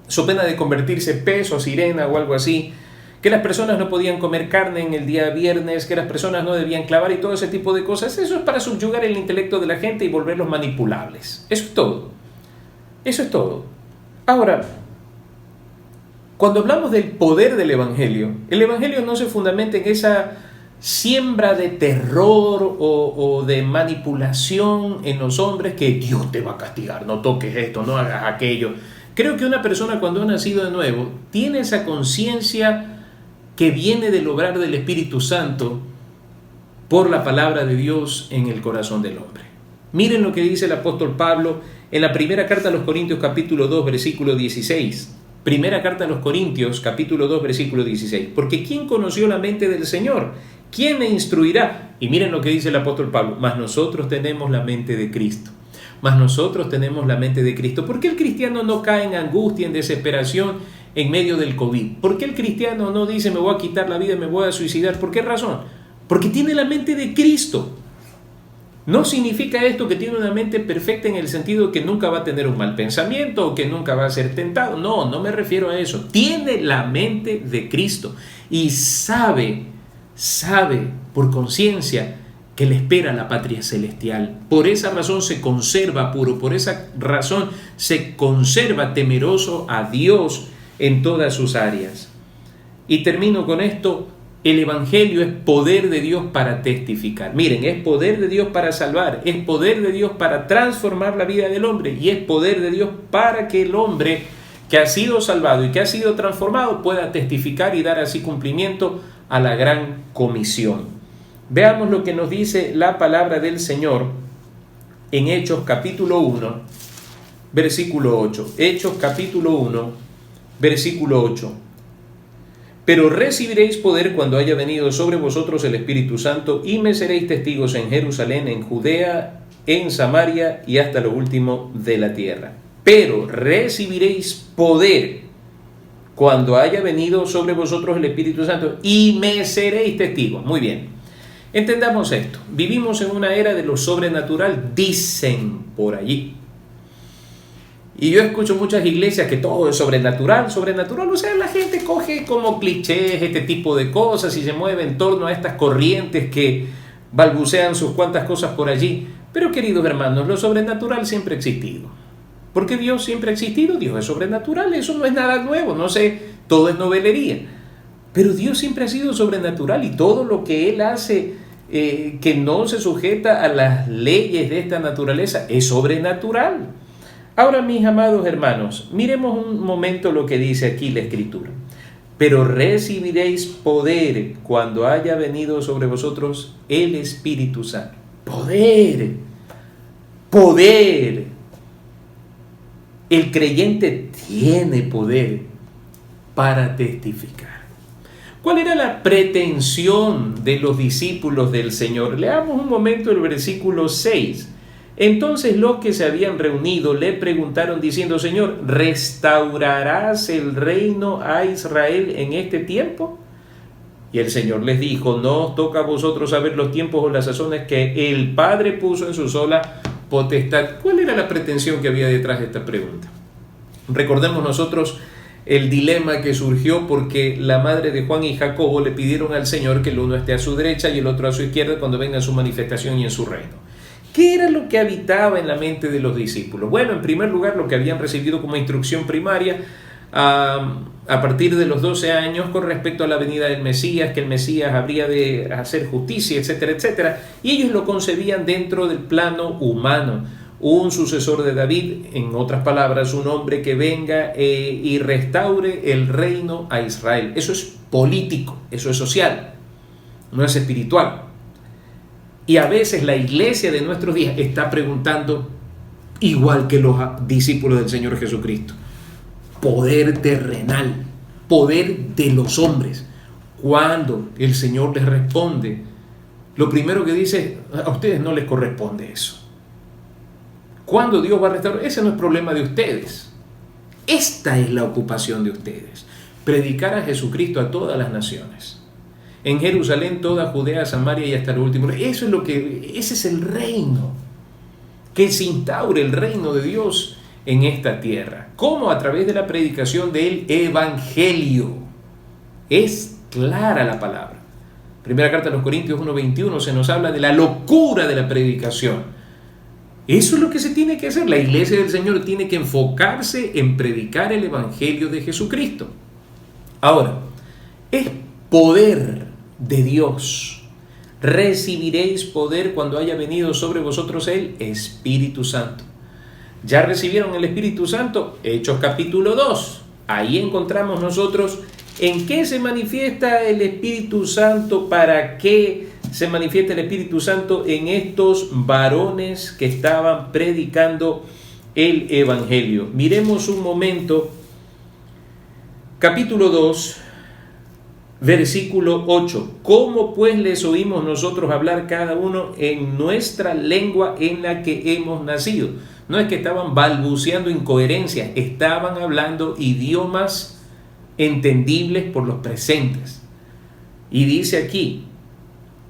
so pena de convertirse pez o sirena o algo así, que las personas no podían comer carne en el día viernes, que las personas no debían clavar y todo ese tipo de cosas. Eso es para subyugar el intelecto de la gente y volverlos manipulables. Eso es todo. Eso es todo. Ahora, cuando hablamos del poder del Evangelio, el Evangelio no se fundamenta en esa siembra de terror o de manipulación en los hombres, que Dios te va a castigar, no toques esto, no hagas aquello. Creo que una persona, cuando ha nacido de nuevo, tiene esa conciencia que viene del obrar del Espíritu Santo por la palabra de Dios en el corazón del hombre. Miren lo que dice el apóstol Pablo en la primera carta a los Corintios capítulo 2 versículo 16. Primera carta a los Corintios capítulo 2 versículo 16. Porque ¿quién conoció la mente del Señor? ¿Quién me instruirá? Y miren lo que dice el apóstol Pablo: mas nosotros tenemos la mente de Cristo. Mas nosotros tenemos la mente de Cristo. ¿Por qué el cristiano no cae en angustia, en desesperación en medio del COVID? ¿Por qué el cristiano no dice me voy a quitar la vida y me voy a suicidar? ¿Por qué razón? Porque tiene la mente de Cristo. No significa esto que tiene una mente perfecta en el sentido de que nunca va a tener un mal pensamiento o que nunca va a ser tentado. No, no me refiero a eso. Tiene la mente de Cristo y sabe por conciencia que le espera la patria celestial. Por esa razón se conserva puro, por esa razón se conserva temeroso a Dios en todas sus áreas. Y termino con esto: el Evangelio es poder de Dios para testificar. Miren, es poder de Dios para salvar, es poder de Dios para transformar la vida del hombre, y es poder de Dios para que el hombre que ha sido salvado y que ha sido transformado pueda testificar y dar así cumplimiento a la gran comisión. Veamos lo que nos dice la palabra del Señor en Hechos capítulo 1, versículo 8. Hechos capítulo 1, versículo 8. Pero recibiréis poder cuando haya venido sobre vosotros el Espíritu Santo, y me seréis testigos en Jerusalén, en Judea, en Samaria y hasta lo último de la tierra. Pero recibiréis poder cuando haya venido sobre vosotros el Espíritu Santo, y me seréis testigos. Muy bien. Entendamos esto. Vivimos en una era de lo sobrenatural, dicen por allí. Y yo escucho muchas iglesias que todo es sobrenatural. O sea, la gente coge como clichés este tipo de cosas y se mueve en torno a estas corrientes que balbucean sus cuantas cosas por allí. Pero, queridos hermanos, lo sobrenatural siempre ha existido. Porque Dios siempre ha existido, Dios es sobrenatural, eso no es nada nuevo, no sé, todo es novelería. Pero Dios siempre ha sido sobrenatural, y todo lo que Él hace que no se sujeta a las leyes de esta naturaleza es sobrenatural. Ahora, mis amados hermanos, miremos un momento lo que dice aquí la Escritura. Pero recibiréis poder cuando haya venido sobre vosotros el Espíritu Santo. Poder. El creyente tiene poder para testificar. ¿Cuál era la pretensión de los discípulos del Señor? Leamos un momento el versículo 6. Entonces los que se habían reunido le preguntaron diciendo: Señor, ¿restaurarás el reino a Israel en este tiempo? Y el Señor les dijo: no os toca a vosotros saber los tiempos o las sazones que el Padre puso en su sola potestad. ¿Cuál era la pretensión que había detrás de esta pregunta? Recordemos nosotros el dilema que surgió porque la madre de Juan y Jacobo le pidieron al Señor que el uno esté a su derecha y el otro a su izquierda cuando venga en su manifestación y en su reino. ¿Qué era lo que habitaba en la mente de los discípulos? Bueno, en primer lugar, lo que habían recibido como instrucción primaria a partir de los 12 años con respecto a la venida del Mesías, que el Mesías habría de hacer justicia, etcétera, etcétera. Y ellos lo concebían dentro del plano humano. Un sucesor de David, en otras palabras, un hombre que venga y restaure el reino a Israel. Eso es político, eso es social, no es espiritual. Y a veces la iglesia de nuestros días está preguntando, igual que los discípulos del Señor Jesucristo, poder terrenal, poder de los hombres. Cuando el Señor les responde, lo primero que dice, a ustedes no les corresponde eso. ¿Cuándo Dios va a restaurar? Ese no es problema de ustedes. Esta es la ocupación de ustedes. Predicar a Jesucristo a todas las naciones. En Jerusalén, toda Judea, Samaria y hasta el último. Ese es el reino. Que se instaure el reino de Dios en esta tierra. ¿Cómo? A través de la predicación del Evangelio. Es clara la palabra. Primera carta a los Corintios 1:21 se nos habla de la locura de la predicación. Eso es lo que se tiene que hacer. La iglesia del Señor tiene que enfocarse en predicar el Evangelio de Jesucristo. Ahora, es poder de Dios. Recibiréis poder cuando haya venido sobre vosotros el Espíritu Santo. ¿Ya recibieron el Espíritu Santo? Hechos capítulo 2. Ahí encontramos nosotros en qué se manifiesta el Espíritu Santo, para qué se manifiesta el Espíritu Santo en estos varones que estaban predicando el Evangelio. Miremos un momento, capítulo 2, versículo 8. ¿Cómo pues les oímos nosotros hablar cada uno en nuestra lengua en la que hemos nacido? No es que estaban balbuceando incoherencias, estaban hablando idiomas entendibles por los presentes. Y dice aquí,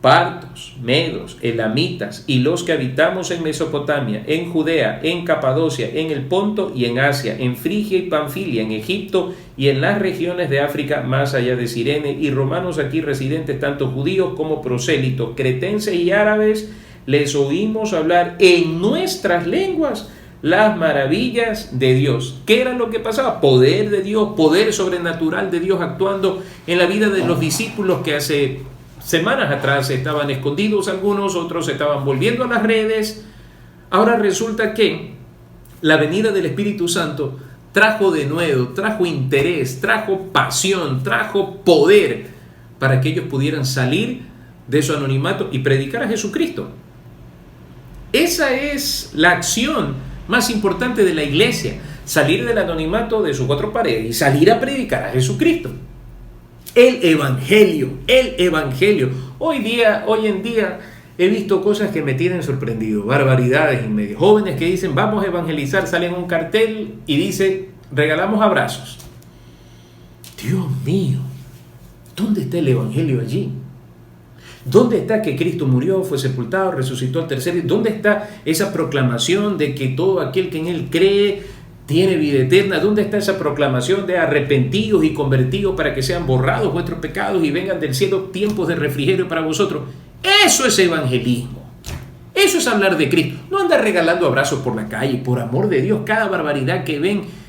partos, medos, elamitas y los que habitamos en Mesopotamia, en Judea, en Capadocia, en el Ponto y en Asia, en Frigia y Panfilia, en Egipto y en las regiones de África más allá de Cirene, y romanos aquí residentes, tanto judíos como prosélitos, cretenses y árabes, les oímos hablar en nuestras lenguas las maravillas de Dios. ¿Qué era lo que pasaba? Poder de Dios, poder sobrenatural de Dios actuando en la vida de los discípulos que hace semanas atrás estaban escondidos algunos, otros estaban volviendo a las redes. Ahora resulta que la venida del Espíritu Santo trajo de nuevo, trajo interés, trajo pasión, trajo poder para que ellos pudieran salir de su anonimato y predicar a Jesucristo. Esa es la acción más importante de la iglesia, salir del anonimato de sus cuatro paredes y salir a predicar a Jesucristo. El Evangelio. Hoy en día he visto cosas que me tienen sorprendido, barbaridades en medio. Jóvenes que dicen, vamos a evangelizar, salen un cartel y dice, regalamos abrazos. Dios mío, ¿dónde está el Evangelio allí? ¿Dónde está que Cristo murió, fue sepultado, resucitó al tercer día? ¿Dónde está esa proclamación de que todo aquel que en Él cree tiene vida eterna? ¿Dónde está esa proclamación de arrepentidos y convertidos para que sean borrados vuestros pecados y vengan del cielo tiempos de refrigerio para vosotros? Eso es evangelismo. Eso es hablar de Cristo. No andar regalando abrazos por la calle, por amor de Dios. Cada barbaridad que ven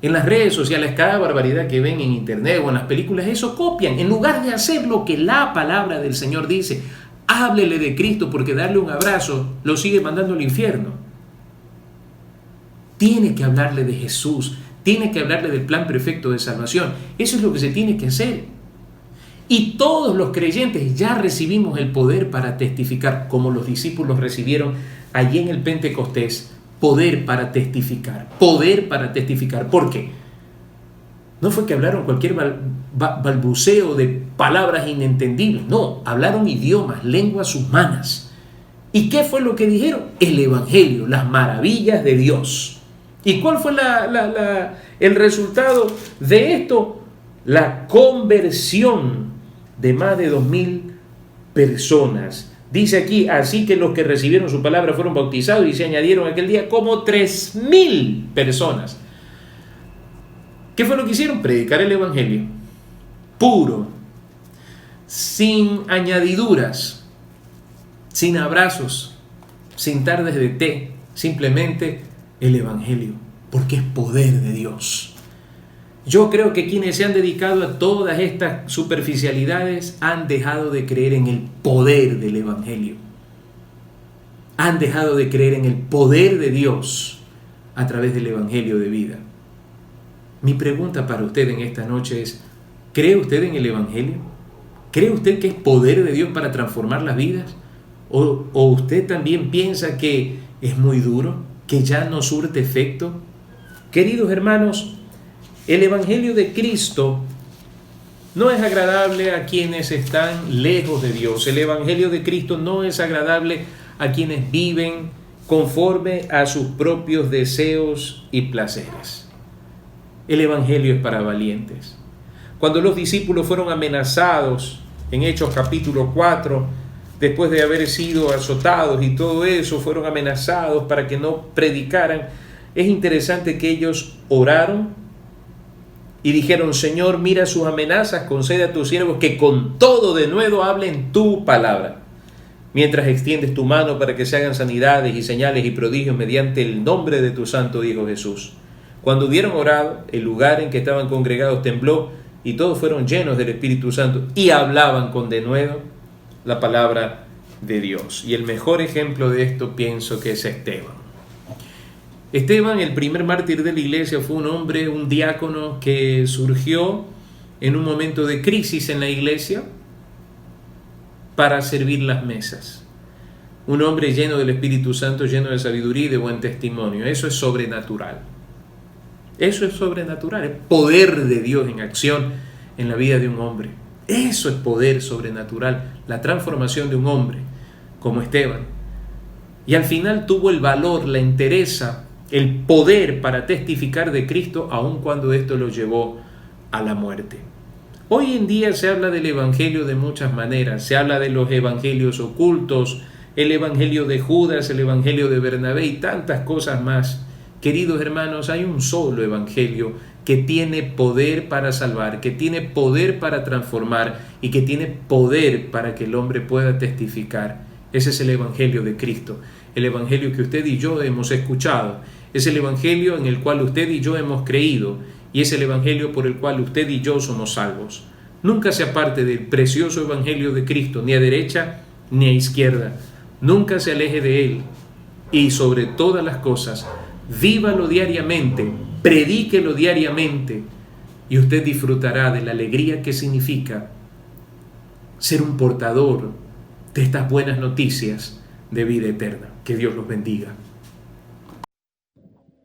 en las redes sociales, cada barbaridad que ven en internet o en las películas, eso copian. En lugar de hacer lo que la palabra del Señor dice, háblele de Cristo, porque darle un abrazo lo sigue mandando al infierno. Tiene que hablarle de Jesús, tiene que hablarle del plan perfecto de salvación. Eso es lo que se tiene que hacer. Y todos los creyentes ya recibimos el poder para testificar, como los discípulos recibieron allí en el Pentecostés. Poder para testificar, poder para testificar. ¿Por qué? No fue que hablaron cualquier balbuceo de palabras inentendibles. No, hablaron idiomas, lenguas humanas. ¿Y qué fue lo que dijeron? El Evangelio, las maravillas de Dios. ¿Y cuál fue el resultado de esto? La conversión de más de 2,000 personas. Dice aquí, así que los que recibieron su palabra fueron bautizados y se añadieron aquel día como 3,000 personas. ¿Qué fue lo que hicieron? Predicar el Evangelio. Puro. Sin añadiduras. Sin abrazos. Sin tardes de té. Simplemente el Evangelio. Porque es poder de Dios. Yo creo que quienes se han dedicado a todas estas superficialidades han dejado de creer en el poder del Evangelio. Han dejado de creer en el poder de Dios a través del Evangelio de vida. Mi pregunta para usted en esta noche es, ¿cree usted en el Evangelio? ¿Cree usted que es poder de Dios para transformar las vidas? ¿O usted también piensa que es muy duro, que ya no surte efecto? Queridos hermanos, el Evangelio de Cristo no es agradable a quienes están lejos de Dios. El Evangelio de Cristo no es agradable a quienes viven conforme a sus propios deseos y placeres. El Evangelio es para valientes. Cuando los discípulos fueron amenazados en Hechos capítulo 4, después de haber sido azotados y todo eso, fueron amenazados para que no predicaran, es interesante que ellos oraron y dijeron: Señor, mira sus amenazas, concede a tus siervos que con todo denuedo hablen tu palabra, mientras extiendes tu mano para que se hagan sanidades y señales y prodigios mediante el nombre de tu santo Hijo Jesús. Cuando hubieron orado, el lugar en que estaban congregados tembló y todos fueron llenos del Espíritu Santo y hablaban con denuedo la palabra de Dios. Y el mejor ejemplo de esto pienso que es Esteban. Esteban, el primer mártir de la iglesia, fue un hombre, un diácono que surgió en un momento de crisis en la iglesia para servir las mesas. Un hombre lleno del Espíritu Santo, lleno de sabiduría y de buen testimonio. Eso es sobrenatural. Eso es sobrenatural, es poder de Dios en acción en la vida de un hombre. Eso es poder sobrenatural, la transformación de un hombre como Esteban. Y al final tuvo el valor, la entereza, el poder para testificar de Cristo, aun cuando esto lo llevó a la muerte. Hoy en día se habla del Evangelio de muchas maneras. Se habla de los evangelios ocultos, el Evangelio de Judas, el Evangelio de Bernabé y tantas cosas más. Queridos hermanos, hay un solo Evangelio que tiene poder para salvar, que tiene poder para transformar y que tiene poder para que el hombre pueda testificar. Ese es el Evangelio de Cristo, el Evangelio que usted y yo hemos escuchado. Es el Evangelio en el cual usted y yo hemos creído y es el Evangelio por el cual usted y yo somos salvos. Nunca se aparte del precioso Evangelio de Cristo, ni a derecha ni a izquierda. Nunca se aleje de él y sobre todas las cosas, vívalo diariamente, predíquelo diariamente y usted disfrutará de la alegría que significa ser un portador de estas buenas noticias de vida eterna. Que Dios los bendiga.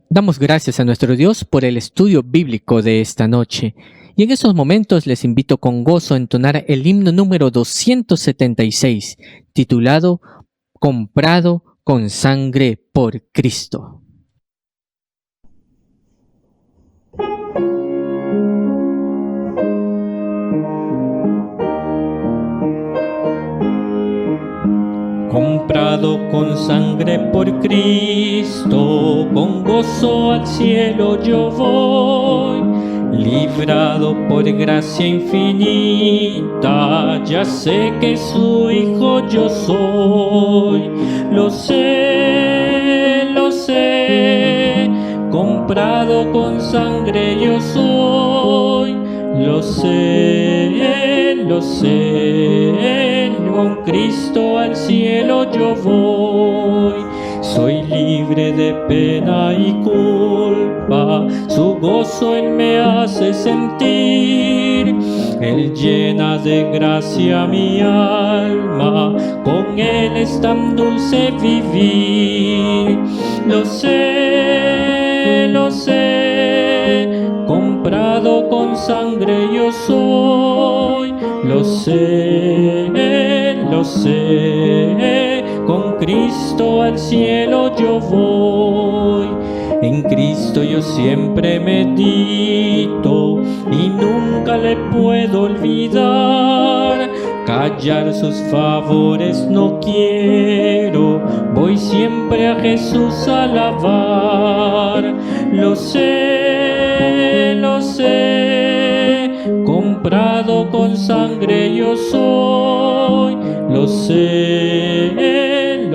Damos gracias a nuestro Dios por el estudio bíblico de esta noche. Y en estos momentos les invito con gozo a entonar el himno número 276, titulado Comprado con sangre por Cristo. Comprado con sangre por Cristo, con gozo al cielo yo voy. Librado por gracia infinita, ya sé que su hijo yo soy. Lo sé, comprado con sangre yo soy. Lo sé, con Cristo al cielo yo voy. Soy libre de pena y culpa, su gozo Él me hace sentir. Él llena de gracia mi alma, con Él es tan dulce vivir. Lo sé, comprado con sangre yo soy. Lo sé, con Cristo al cielo yo voy. En Cristo yo siempre medito y nunca le puedo olvidar. Callar sus favores no quiero, voy siempre a Jesús a alabar. Lo sé, comprado con sangre yo soy. Lo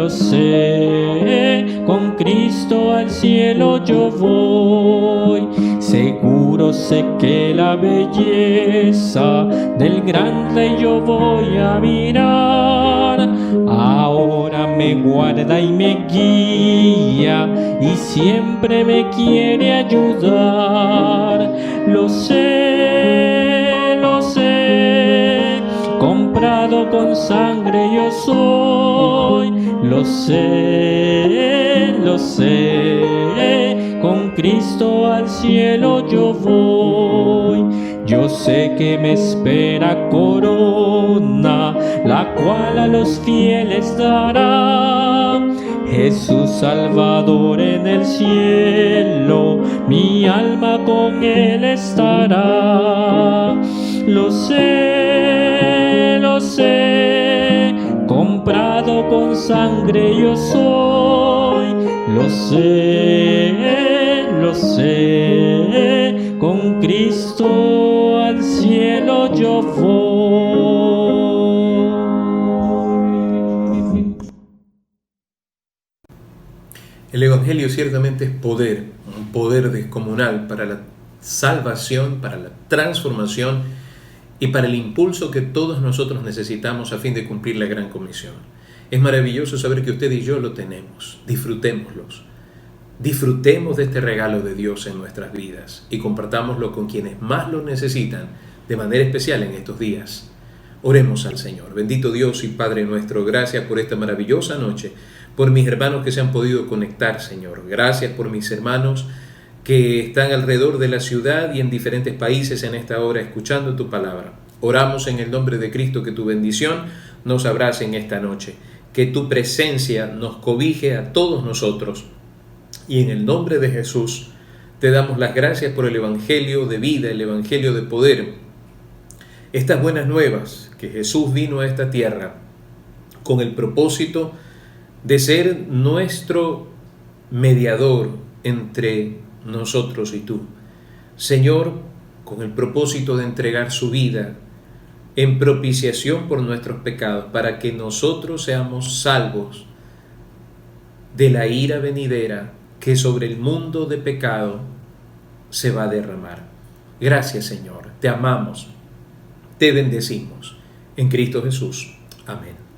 sé, con Cristo al cielo yo voy. Sé seguro sé que la belleza del gran Rey yo voy a mirar. Ahora me guarda y me guía y siempre me quiere ayudar. Lo sé, comprado con sangre yo soy. Lo sé, con Cristo al cielo yo voy. Yo sé que me espera corona, la cual a los fieles dará. Jesús Salvador en el cielo, mi alma con él estará. Lo sé, comprado con sangre yo soy. Lo sé, con Cristo al cielo yo voy. El Evangelio ciertamente es poder, un poder descomunal para la salvación, para la transformación y para el impulso que todos nosotros necesitamos a fin de cumplir la gran comisión. Es maravilloso saber que usted y yo lo tenemos. Disfrutémoslos. Disfrutemos de este regalo de Dios en nuestras vidas y compartámoslo con quienes más lo necesitan de manera especial en estos días. Oremos al Señor. Bendito Dios y Padre nuestro, gracias por esta maravillosa noche, por mis hermanos que se han podido conectar, Señor. Gracias por mis hermanos que están alrededor de la ciudad y en diferentes países en esta hora escuchando tu palabra. Oramos en el nombre de Cristo que tu bendición nos abrace en esta noche, que tu presencia nos cobije a todos nosotros. Y en el nombre de Jesús te damos las gracias por el Evangelio de vida, el Evangelio de poder. Estas buenas nuevas, que Jesús vino a esta tierra con el propósito de ser nuestro mediador entre nosotros y tú. Señor, con el propósito de entregar su vida en propiciación por nuestros pecados, para que nosotros seamos salvos de la ira venidera que sobre el mundo de pecado se va a derramar. Gracias, Señor. Te amamos. Te bendecimos. En Cristo Jesús. Amén.